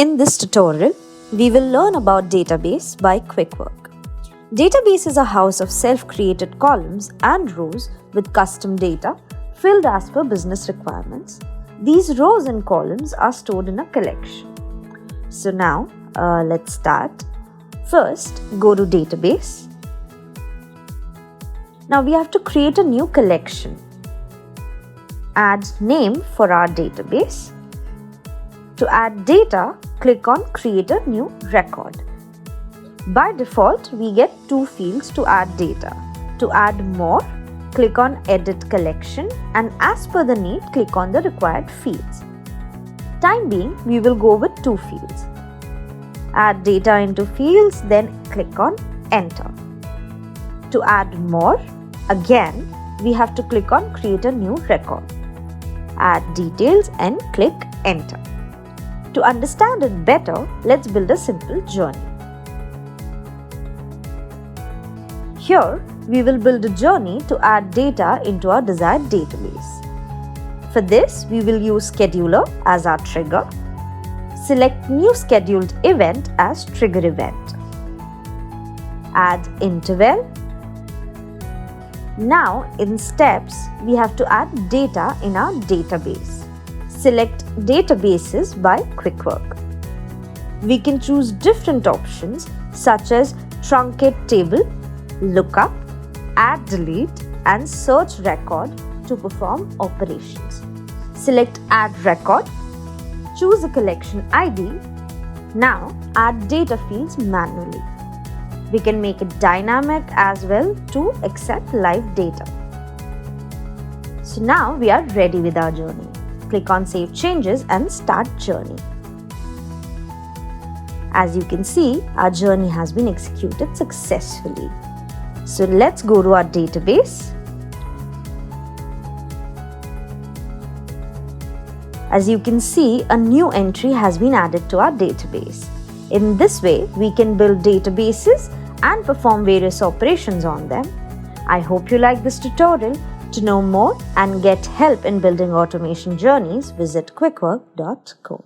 In this tutorial, we will learn about database by Quickwork. Database is a house of self-created columns and rows with custom data filled as per business requirements. These rows and columns are stored in a collection. So now, let's start. First, go to database. Now we have to create a new collection. Add name for our database. To add data, click on Create a New Record. By default, we get two fields to add data. To add more, click on Edit Collection, and as per the need, click on the required fields. Time being, we will go with two fields. Add data into fields, then click on Enter. To add more, again, we have to click on Create a New Record. Add details and click Enter. To understand it better, let's build a simple journey. Here, we will build a journey to add data into our desired database. For this, we will use Scheduler as our trigger. Select New Scheduled Event as Trigger Event. Add interval. Now, in steps, we have to add data in our database. Select Databases by Quickwork. We can choose different options such as Truncate Table, Lookup, Add Delete, and Search Record to perform operations. Select Add Record. Choose a collection ID. Now, add data fields manually. We can make it dynamic as well to accept live data. So now we are ready with our journey. Click on Save Changes and Start Journey. As you can see, our journey has been executed successfully. So let's go to our database. As you can see, a new entry has been added to our database. In this way, we can build databases and perform various operations on them. I hope you like this tutorial. To know more and get help in building automation journeys, visit quickwork.co.